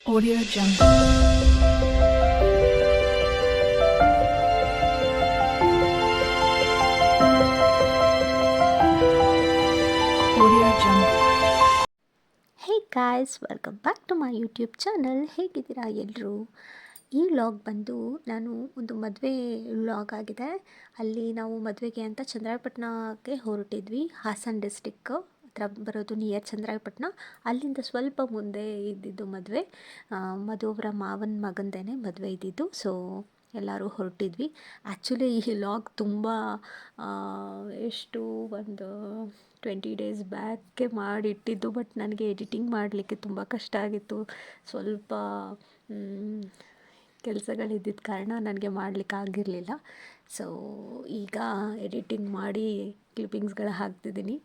Audio Jungle. Audio Jungle. Hey guys, welcome back to my YouTube channel. ಹೇಗಿದ್ದೀರಾ ಎಲ್ಲರೂ? ಈ vlog ಬಂದು ನಾನು ಒಂದು ಮದುವೆ ವ್ಲಾಗ್ ಆಗಿದೆ. ಅಲ್ಲಿ ನಾವು ಮದುವೆಗೆ ಅಂತ ಚನ್ನರಾಯಪಟ್ಟಣಕ್ಕೆ ಹೊರಟಿದ್ವಿ. ಹಾಸನ್ ಡಿಸ್ಟಿಕ್ ಹತ್ರ ಬರೋದು, ನಿಯರ್ ಚನ್ನರಾಯಪಟ್ಟಣ. ಅಲ್ಲಿಂದ ಸ್ವಲ್ಪ ಮುಂದೆ ಇದ್ದಿದ್ದು ಮದುವೆ. ಮದುವರ ಮಾವನ ಮಗಂದೇನೆ ಮದುವೆ ಇದ್ದಿದ್ದು. ಸೊ ಎಲ್ಲರೂ ಹೊರಟಿದ್ವಿ. ಆ್ಯಕ್ಚುಲಿ ಈ ವ್ಲಾಗ್ ತುಂಬ ಎಷ್ಟು ಒಂದು 20 ಡೇಸ್ ಬ್ಯಾಕೆ ಮಾಡಿಟ್ಟಿದ್ದು. ಬಟ್ ನನಗೆ ಎಡಿಟಿಂಗ್ ಮಾಡಲಿಕ್ಕೆ ತುಂಬ ಕಷ್ಟ ಆಗಿತ್ತು. ಸ್ವಲ್ಪ ಕೆಲಸಗಳಿದ್ದಿದ್ದ ಕಾರಣ ನನಗೆ ಮಾಡಲಿಕ್ಕೆ ಆಗಿರಲಿಲ್ಲ. ಸೊ ಈಗ ಎಡಿಟಿಂಗ್ ಮಾಡಿ ಕ್ಲಿಪ್ಪಿಂಗ್ಸ್ಗಳು ಹಾಕ್ತಿದ್ದೀನಿ.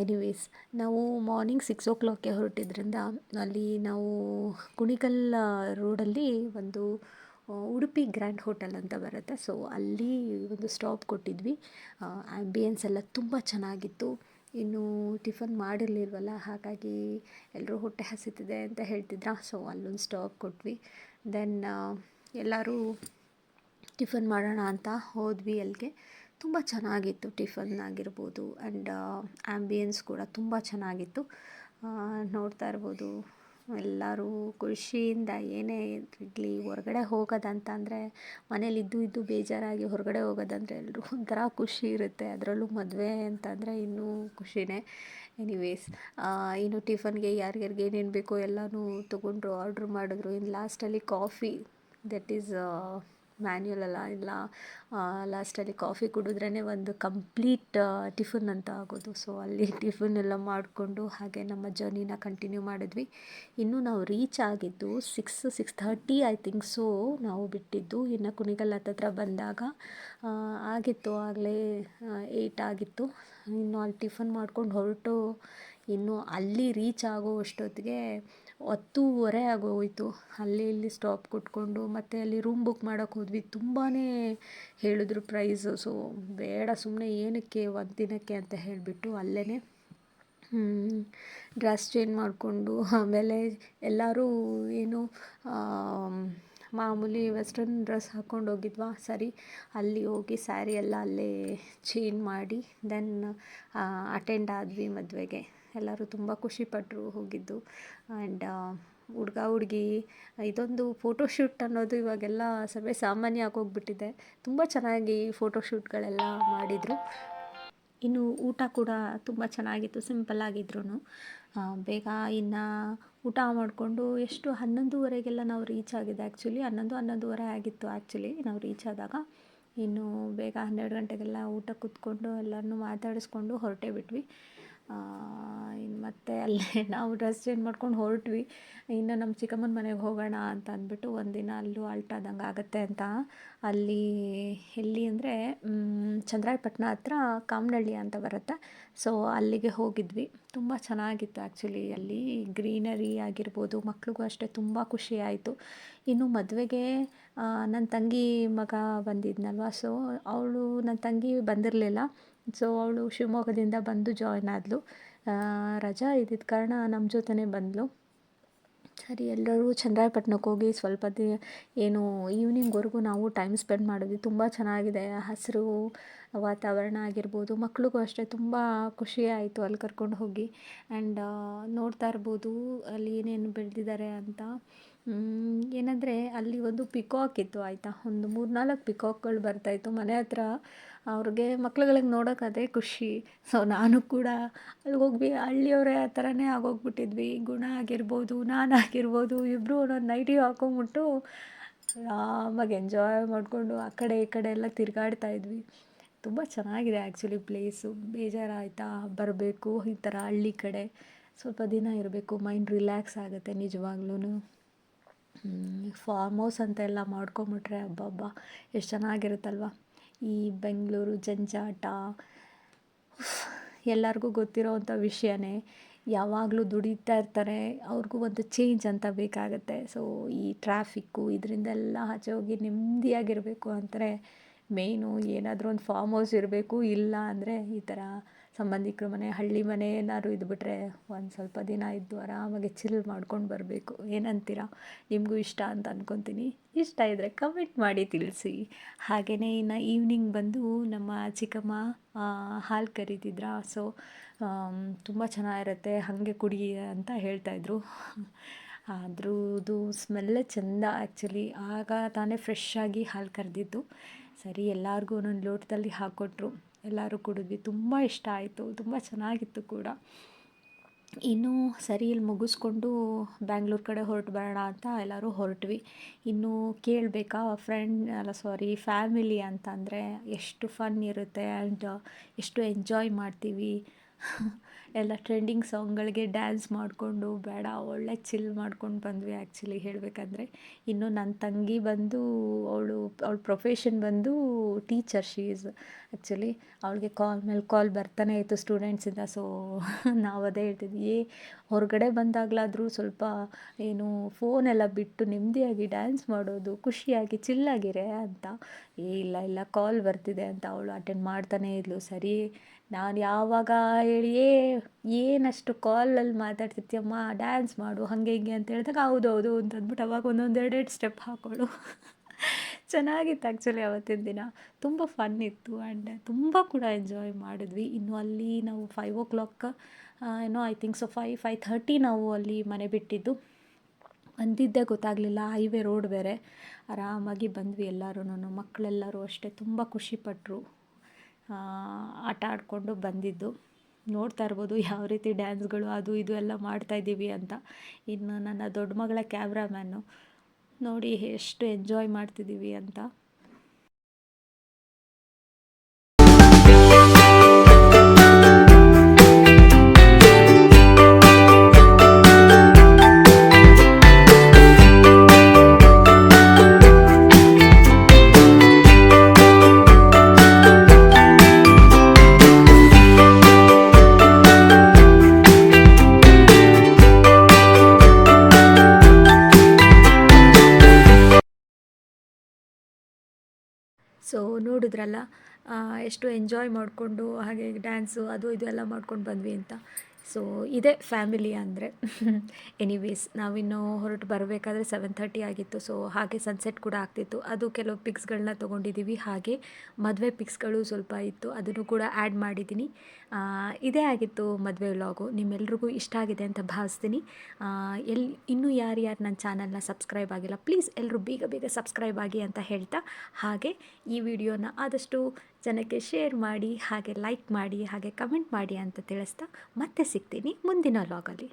ಎನಿವೇಸ್, ನಾವು ಮಾರ್ನಿಂಗ್ 6 o'clockಗೆ ಹೊರಟಿದ್ರಿಂದ ಅಲ್ಲಿ ನಾವು ಕುಣಿಗಲ್ ರೋಡಲ್ಲಿ ಒಂದು ಉಡುಪಿ ಗ್ರ್ಯಾಂಡ್ ಹೋಟೆಲ್ ಅಂತ ಬರುತ್ತೆ. ಸೊ ಅಲ್ಲಿ ಒಂದು ಸ್ಟಾಪ್ ಕೊಟ್ಟಿದ್ವಿ. ಆ್ಯಂಬಿಯನ್ಸ್ ಎಲ್ಲ ತುಂಬ ಚೆನ್ನಾಗಿತ್ತು. ಇನ್ನು ಟಿಫನ್ ಮಾಡಿರಲಿಲ್ವಲ್ಲ, ಹಾಗಾಗಿ ಎಲ್ಲರೂ ಹೊಟ್ಟೆ ಹಸಿತಿದೆ ಅಂತ ಹೇಳ್ತಿದ್ರ. ಸೊ ಅಲ್ಲೊಂದು ಸ್ಟಾಪ್ ಕೊಟ್ವಿ. ದೆನ್ ಎಲ್ಲರೂ ಟಿಫನ್ ಮಾಡೋಣ ಅಂತ ಹೋದ್ವಿ ಅಲ್ಲಿಗೆ. ತುಂಬ ಚೆನ್ನಾಗಿತ್ತು ಟಿಫನ್ ಆಗಿರ್ಬೋದು, ಆ್ಯಂಡ್ ಆ್ಯಂಬಿಯನ್ಸ್ ಕೂಡ ತುಂಬ ಚೆನ್ನಾಗಿತ್ತು. ನೋಡ್ತಾ ಇರ್ಬೋದು ಎಲ್ಲರೂ ಖುಷಿಯಿಂದ. ಏನೇ ಇರಲಿ, ಹೊರಗಡೆ ಹೋಗೋದಂತ ಅಂದರೆ ಮನೇಲಿ ಇದ್ದು ಬೇಜಾರಾಗಿ ಹೊರಗಡೆ ಹೋಗೋದಂದರೆ ಎಲ್ಲರೂ ಒಂಥರ ಖುಷಿ ಇರುತ್ತೆ. ಅದರಲ್ಲೂ ಮದುವೆ ಅಂತಂದರೆ ಇನ್ನೂ ಖುಷಿನೇ. ಎನಿವೇಸ್, ಇನ್ನು ಟಿಫನ್ಗೆ ಯಾರ್ಯಾರಿಗೆ ಏನೇನು ಬೇಕೋ ಎಲ್ಲನೂ ತೊಗೊಂಡ್ರು, ಆರ್ಡ್ರ್ ಮಾಡಿದ್ರು. ಇನ್ನು ಲಾಸ್ಟಲ್ಲಿ ಕಾಫಿ, ದಟ್ ಈಸ್ ಮ್ಯಾನ್ಯುಯಲ್ ಅಲ್ಲ, ಇಲ್ಲ ಲಾಸ್ಟಲ್ಲಿ ಕಾಫಿ ಕುಡಿದ್ರೇ ಒಂದು ಕಂಪ್ಲೀಟ್ ಟಿಫನ್ ಅಂತ ಆಗೋದು. ಸೊ ಅಲ್ಲಿ ಟಿಫನ್ ಎಲ್ಲ ಮಾಡಿಕೊಂಡು ಹಾಗೆ ನಮ್ಮ ಜರ್ನಿನ ಕಂಟಿನ್ಯೂ ಮಾಡಿದ್ವಿ. ಇನ್ನು ನಾವು ರೀಚ್ ಆಗಿದ್ದು 6:30 ಐ ಥಿಂಕ್. ಸೊ ನಾವು ಬಿಟ್ಟಿದ್ದು ಇನ್ನು ಕುಣಿಗಲ್ ಹತ್ತತ್ರ ಬಂದಾಗ ಆಗಿತ್ತು, ಆಗಲೇ 8 ಆಗಿತ್ತು. ಇನ್ನು ಅಲ್ಲಿ ಟಿಫನ್ ಮಾಡ್ಕೊಂಡು ಹೊರಟು ಇನ್ನು ಅಲ್ಲಿ ರೀಚ್ ಆಗೋ ಅಷ್ಟೊತ್ತಿಗೆ 10:30 ಆಗೋಯಿತು. ಅಲ್ಲಿ ಇಲ್ಲಿ ಸ್ಟಾಪ್ ಕೊಟ್ಕೊಂಡು ಮತ್ತೆ ಅಲ್ಲಿ ರೂಮ್ ಬುಕ್ ಮಾಡೋಕ್ಕೆ ಹೋದ್ವಿ. ತುಂಬಾ ಹೇಳಿದ್ರು ಪ್ರೈಸು. ಸೊ ಬೇಡ, ಸುಮ್ಮನೆ ಏನಕ್ಕೆ ಒಂದು ದಿನಕ್ಕೆ ಅಂತ ಹೇಳಿಬಿಟ್ಟು ಅಲ್ಲೇ ಡ್ರೆಸ್ ಚೇಂಜ್ ಮಾಡಿಕೊಂಡು, ಆಮೇಲೆ ಎಲ್ಲರೂ ಏನು ಮಾಮೂಲಿ ವೆಸ್ಟರ್ನ್ ಡ್ರೆಸ್ ಹಾಕ್ಕೊಂಡು ಹೋಗಿದ್ವಾ. ಸರಿ, ಅಲ್ಲಿ ಹೋಗಿ ಸ್ಯಾರಿ ಎಲ್ಲ ಅಲ್ಲೇ ಚೇಂಜ್ ಮಾಡಿ ದೆನ್ ಅಟೆಂಡ್ ಆದ್ವಿ ಮದುವೆಗೆ. ಎಲ್ಲರೂ ತುಂಬ ಖುಷಿಪಟ್ಟರು ಹೋಗಿದ್ದು. ಆ್ಯಂಡ್ ಹುಡ್ಗ ಹುಡ್ಗಿ ಇದೊಂದು ಫೋಟೋಶೂಟ್ ಅನ್ನೋದು ಇವಾಗೆಲ್ಲ ಸರ್ವೇ ಸಾಮಾನ್ಯ ಆಗೋಗ್ಬಿಟ್ಟಿದೆ. ತುಂಬ ಚೆನ್ನಾಗಿ ಫೋಟೋಶೂಟ್ಗಳೆಲ್ಲ ಮಾಡಿದರು. ಇನ್ನು ಊಟ ಕೂಡ ತುಂಬ ಚೆನ್ನಾಗಿತ್ತು, ಸಿಂಪಲ್ಲಾಗಿದ್ರು. ಬೇಗ ಇನ್ನು ಊಟ ಮಾಡಿಕೊಂಡು ಎಷ್ಟು 11:30ಗೆಲ್ಲ ನಾವು ರೀಚ್ ಆಗಿದೆ. ಆ್ಯಕ್ಚುಲಿ 11:30 ಆಗಿತ್ತು ಆ್ಯಕ್ಚುಲಿ ನಾವು ರೀಚ್ ಆದಾಗ. ಇನ್ನು ಬೇಗ 12 ಗಂಟೆಗೆಲ್ಲ ಊಟ ಕೂತ್ಕೊಂಡು ಎಲ್ಲರನ್ನೂ ಮಾತಾಡಿಸ್ಕೊಂಡು ಹೊರಟೇ ಬಿಟ್ವಿ. ಇನ್ನು ಮತ್ತೆ ಅಲ್ಲೇ ನಾವು ಡ್ರೆಸ್ ಚೇಂಜ್ ಮಾಡ್ಕೊಂಡು ಹೊರಟ್ವಿ. ಇನ್ನು ನಮ್ಮ ಚಿಕ್ಕಮ್ಮನ ಮನೆಗೆ ಹೋಗೋಣ ಅಂತ ಅಂದ್ಬಿಟ್ಟು ಒಂದಿನ ಅಲ್ಲೂ ಆಲ್ಟ್ ಆದಂಗೆ ಆಗುತ್ತೆ ಅಂತ ಅಲ್ಲಿ ಎಲ್ಲಿ ಅಂದರೆ ಚನ್ನರಾಯಪಟ್ಟಣ ಹತ್ರ ಕಾಮನಹಳ್ಳಿ ಅಂತ ಬರುತ್ತೆ. ಸೊ ಅಲ್ಲಿಗೆ ಹೋಗಿದ್ವಿ. ತುಂಬ ಚೆನ್ನಾಗಿತ್ತು ಆ್ಯಕ್ಚುಲಿ. ಅಲ್ಲಿ ಗ್ರೀನರಿ ಆಗಿರ್ಬೋದು, ಮಕ್ಳಿಗೂ ಅಷ್ಟೇ ತುಂಬ ಖುಷಿ ಆಯಿತು. ಇನ್ನು ಮದುವೆಗೆ ನನ್ನ ತಂಗಿ ಮಗ ಬಂದಿದ್ನಲ್ವ. ಸೊ ನನ್ನ ತಂಗಿ ಬಂದಿರಲಿಲ್ಲ. ಸೊ ಅವಳು ಶಿವಮೊಗ್ಗದಿಂದ ಬಂದು ಜಾಯ್ನ್ ಆದಳು. ರಜಾ ಇದ್ದಿದ್ದ ಕಾರಣ ನಮ್ಮ ಜೊತೆನೇ ಬಂದಳು. ಸರಿ, ಎಲ್ಲರೂ ಚನ್ನರಾಯಪಟ್ಟಣಕ್ಕೆ ಹೋಗಿ ಸ್ವಲ್ಪ ಏನು ಈವ್ನಿಂಗ್ವರೆಗೂ ನಾವು ಟೈಮ್ ಸ್ಪೆಂಡ್ ಮಾಡಿದ್ವಿ. ತುಂಬ ಚೆನ್ನಾಗಿದೆ, ಹಸಿರು ವಾತಾವರಣ ಆಗಿರ್ಬೋದು. ಮಕ್ಳಿಗೂ ಅಷ್ಟೇ ತುಂಬ ಖುಷಿ ಆಯಿತು ಅಲ್ಲಿ ಕರ್ಕೊಂಡು ಹೋಗಿ. ಆ್ಯಂಡ್ ನೋಡ್ತಾ ಇರ್ಬೋದು ಅಲ್ಲಿ ಏನೇನು ಬೆಳೆದಿದ್ದಾರೆ ಅಂತ. ಏನಂದರೆ ಅಲ್ಲಿ ಒಂದು ಪಿಕಾಕ್ ಇತ್ತು, ಆಯಿತಾ. ಒಂದು 3-4 ಪಿಕಾಕ್ಗಳು ಬರ್ತಾಯಿತ್ತು ಮನೆ ಹತ್ರ. ಅವ್ರಿಗೆ ಮಕ್ಳುಗಳಿಗೆ ನೋಡೋಕೆ ಅದೇ ಖುಷಿ. ಸೊ ನಾನು ಕೂಡ ಅಲ್ಲಿ ಹೋಗಿ ಹಳ್ಳಿಯವರೇ ಆ ಥರನೇ ಆಗೋಗ್ಬಿಟ್ಟಿದ್ವಿ. ಗುಣ ಆಗಿರ್ಬೋದು, ನಾನಾಗಿರ್ಬೋದು, ಇಬ್ಬರು ಒಂದೊಂದು ನೈಟಿ ಹಾಕೊಂಬಿಟ್ಟು ಆರಾಮಾಗಿ ಎಂಜಾಯ್ ಮಾಡಿಕೊಂಡು ಆ ಕಡೆ ಈ ಕಡೆ ಎಲ್ಲ ತಿರುಗಾಡ್ತಾ ಇದ್ವಿ. ತುಂಬ ಚೆನ್ನಾಗಿದೆ ಆ್ಯಕ್ಚುಲಿ ಪ್ಲೇಸು. ಬೇಜಾರಾಯಿತಾ, ಬರಬೇಕು ಈ ಥರ ಹಳ್ಳಿ ಕಡೆ ಸ್ವಲ್ಪ ದಿನ ಇರಬೇಕು, ಮೈಂಡ್ ರಿಲ್ಯಾಕ್ಸ್ ಆಗುತ್ತೆ ನಿಜವಾಗ್ಲೂ. ಫಾರ್ಮ್ ಹೌಸ್ ಅಂತ ಎಲ್ಲ ಮಾಡ್ಕೊಂಬಿಟ್ರೆ ಹಬ್ಬ ಎಷ್ಟು ಚೆನ್ನಾಗಿರುತ್ತಲ್ವ. ಈ ಬೆಂಗಳೂರು ಜಂಜಾಟ ಎಲ್ಲರಿಗೂ ಗೊತ್ತಿರೋವಂಥ ವಿಷಯನೇ. ಯಾವಾಗಲೂ ದುಡಿತಾ ಇರ್ತಾರೆ, ಅವ್ರಿಗೂ ಒಂದು ಚೇಂಜ್ ಅಂತ ಬೇಕಾಗುತ್ತೆ. ಸೊ ಈ ಟ್ರಾಫಿಕ್ಕು ಇದರಿಂದೆಲ್ಲ ಆಚೆ ಹೋಗಿ ನೆಮ್ಮದಿಯಾಗಿರಬೇಕು ಅಂದರೆ ಮೇಯ್ನು ಏನಾದರೂ ಒಂದು ಫಾರ್ಮ್ ಹೌಸ್ ಇರಬೇಕು. ಇಲ್ಲ ಅಂದರೆ ಈ ಥರ ಸಂಬಂಧಿಕರ ಮನೆ, ಹಳ್ಳಿ ಮನೆ ಏನಾದ್ರು ಇದ್ಬಿಟ್ರೆ ಒಂದು ಸ್ವಲ್ಪ ದಿನ ಇದ್ದು ಆರಾಮಾಗಿ ಚಿಲ್ ಮಾಡ್ಕೊಂಡು ಬರಬೇಕು. ಏನಂತೀರಾ? ನಿಮಗೂ ಇಷ್ಟ ಅಂತ ಅಂದ್ಕೊತೀನಿ. ಇಷ್ಟ ಇದ್ದರೆ ಕಮೆಂಟ್ ಮಾಡಿ ತಿಳಿಸಿ. ಹಾಗೆಯೇ ಇನ್ನು ಈವ್ನಿಂಗ್ ಬಂದು ನಮ್ಮ ಚಿಕ್ಕಮ್ಮ ಹಾಲು ಕರೀತಿದ್ರ. ಸೊ ತುಂಬ ಚೆನ್ನಾಗಿರುತ್ತೆ, ಹಾಗೆ ಕುಡಿ ಅಂತ ಹೇಳ್ತಾಯಿದ್ರು. ಅದ್ರದ್ದು ಸ್ಮೆಲ್ಲೇ ಚೆಂದ ಆ್ಯಕ್ಚುಲಿ. ಆಗ ತಾನೇ ಫ್ರೆಶ್ ಆಗಿ ಹಾಲು ಕರೆದಿದ್ದು. ಸರಿ ಎಲ್ಲರಿಗೂ ಒಂದೊಂದು ಲೋಟದಲ್ಲಿ ಹಾಕ್ಕೊಟ್ರು. ಎಲ್ಲರೂ ಕುಡಿದ್ವಿ. ತುಂಬ ಇಷ್ಟ ಆಯಿತು, ತುಂಬ ಚೆನ್ನಾಗಿತ್ತು ಕೂಡ. ಇನ್ನು ಸರಿ ಇಲ್ಲಿ ಮುಗಿಸ್ಕೊಂಡು ಬ್ಯಾಂಗ್ಳೂರು ಕಡೆ ಹೊರಟು ಬರೋಣ ಅಂತ ಎಲ್ಲರೂ ಹೊರಟ್ವಿ. ಇನ್ನು ಕೇಳಬೇಕಾ, ಫ್ಯಾಮಿಲಿ ಅಂತಂದರೆ ಎಷ್ಟು ಫನ್ ಇರುತ್ತೆ ಆ್ಯಂಡ್ ಎಷ್ಟು ಎಂಜಾಯ್ ಮಾಡ್ತೀವಿ. ಎಲ್ಲ ಟ್ರೆಂಡಿಂಗ್ ಸಾಂಗ್ಗಳಿಗೆ ಡ್ಯಾನ್ಸ್ ಮಾಡಿಕೊಂಡು ಬೇಡ ಒಳ್ಳೆ ಚಿಲ್ ಮಾಡ್ಕೊಂಡು ಬಂದ್ವಿ ಆ್ಯಕ್ಚುಲಿ ಹೇಳಬೇಕಂದ್ರೆ. ಇನ್ನು ನನ್ನ ತಂಗಿ ಬಂದು ಅವಳ ಪ್ರೊಫೆಷನ್ ಬಂದು ಟೀಚರ್. ಶಿ ಈಸ್ ಆ್ಯಕ್ಚುಲಿ ಅವಳಿಗೆ ಕಾಲ್ ಮೇಲೆ ಕಾಲ್ ಬರ್ತಾನೆ ಇತ್ತು ಸ್ಟೂಡೆಂಟ್ಸಿಂದ. ಸೊ ನಾವು ಅದೇ ಹೇಳ್ತಿದ್ವಿ, ಹೊರಗಡೆ ಬಂದಾಗಲಾದರೂ ಸ್ವಲ್ಪ ಏನು ಫೋನೆಲ್ಲ ಬಿಟ್ಟು ನೆಮ್ಮದಿಯಾಗಿ ಡ್ಯಾನ್ಸ್ ಮಾಡೋದು, ಖುಷಿಯಾಗಿ ಚಿಲ್ಲಾಗಿರೆ ಅಂತ. ಇಲ್ಲ ಕಾಲ್ ಬರ್ತಿದೆ ಅಂತ ಅವಳು ಅಟೆಂಡ್ ಮಾಡ್ತಾನೇ ಇದ್ಲು. ಸರಿ ನಾನು ಯಾವಾಗ ಹೇಳಿ ಏನಷ್ಟು ಕಾಲಲ್ಲಿ ಮಾತಾಡ್ತಿರ್ತೀಯಮ್ಮ, ಡ್ಯಾನ್ಸ್ ಮಾಡು ಹಾಗೆ ಹೀಗೆ ಅಂತ ಹೇಳಿದಾಗ ಹೌದು ಅಂತಂದ್ಬಿಟ್ಟು ಅವಾಗ ಒಂದೊಂದೆರಡೆರಡು ಸ್ಟೆಪ್ ಹಾಕೋಳು. ಚೆನ್ನಾಗಿತ್ತು ಆ್ಯಕ್ಚುಲಿ ಅವತ್ತಿನ ದಿನ. ತುಂಬ ಫನ್ ಇತ್ತು ಆ್ಯಂಡ್ ತುಂಬ ಕೂಡ ಎಂಜಾಯ್ ಮಾಡಿದ್ವಿ. ಇನ್ನು ಅಲ್ಲಿ ನಾವು 5 o'clock ಐ ಥಿಂಕ್ ಸೊ 5:30 ನಾವು ಅಲ್ಲಿ ಮನೆ ಬಿಟ್ಟಿದ್ದು. ಬಂದಿದ್ದೇ ಗೊತ್ತಾಗಲಿಲ್ಲ, ಹೈವೇ ರೋಡ್ ಬೇರೆ. ಆರಾಮಾಗಿ ಬಂದ್ವಿ ಎಲ್ಲರೂ. ಮಕ್ಕಳೆಲ್ಲರೂ ಅಷ್ಟೇ ತುಂಬ ಖುಷಿಪಟ್ಟರು. ಆಟ ಆಡಿಕೊಂಡು ಬಂದಿದ್ದು. ನೋಡ್ತಾ ಇರ್ಬೋದು ಯಾವ ರೀತಿ ಡ್ಯಾನ್ಸ್ಗಳು ಅದು ಇದು ಎಲ್ಲ ಮಾಡ್ತಾಯಿದ್ದೀವಿ ಅಂತ. ಇನ್ನು ನನ್ನ ದೊಡ್ಡ ಮಗಳ ಕ್ಯಾಮ್ರಾಮ್ಯಾನು ನೋಡಿ ಎಷ್ಟು ಎಂಜಾಯ್ ಮಾಡ್ತಿದ್ದೀವಿ ಅಂತ. ಸೊ ನೋಡಿದ್ರಲ್ಲ ಎಷ್ಟು ಎಂಜಾಯ್ ಮಾಡಿಕೊಂಡು ಹಾಗೆ ಡ್ಯಾನ್ಸು ಅದು ಇದು ಎಲ್ಲ ಮಾಡ್ಕೊಂಡು ಬಂದ್ವಿ ಅಂತ. ಸೊ ಇದೇ ಫ್ಯಾಮಿಲಿ ಅಂದರೆ. ಎನಿವೇಸ್ ನಾವಿನ್ನು ಹೊರಟು ಬರಬೇಕಾದ್ರೆ 7:30 ಆಗಿತ್ತು. ಸೊ ಹಾಗೆ ಸನ್ಸೆಟ್ ಕೂಡ ಆಗ್ತಿತ್ತು. ಅದು ಕೆಲವು ಪಿಕ್ಸ್ಗಳನ್ನ ತೊಗೊಂಡಿದ್ದೀವಿ. ಹಾಗೆ ಮದುವೆ ಪಿಕ್ಸ್ಗಳು ಸ್ವಲ್ಪ ಇತ್ತು, ಅದನ್ನು ಕೂಡ ಆ್ಯಡ್ ಮಾಡಿದ್ದೀನಿ. ಇದೇ ಆಗಿತ್ತು ಮದುವೆ ವ್ಲಾಗು. ನಿಮ್ಮೆಲ್ರಿಗೂ ಇಷ್ಟ ಆಗಿದೆ ಅಂತ ಭಾವಿಸ್ತೀನಿ. ಇನ್ನೂ ಯಾರ್ಯಾರು ನನ್ನ ಚಾನಲ್ನ ಸಬ್ಸ್ಕ್ರೈಬ್ ಆಗಿಲ್ಲ, ಪ್ಲೀಸ್ ಎಲ್ಲರೂ ಬೇಗ ಸಬ್ಸ್ಕ್ರೈಬ್ ಆಗಿ ಅಂತ ಹೇಳ್ತಾ, ಹಾಗೆ ಈ ವಿಡಿಯೋನ ಆದಷ್ಟು ಜನಕ್ಕೆ ಶೇರ್ ಮಾಡಿ, ಹಾಗೆ ಲೈಕ್ ಮಾಡಿ, ಹಾಗೆ ಕಮೆಂಟ್ ಮಾಡಿ ಅಂತ ತಿಳಿಸ್ತಾ ಮತ್ತೆ ಸಿಗ್ತೀನಿ ಮುಂದಿನ ವ್ಲಾಗಲ್ಲಿ.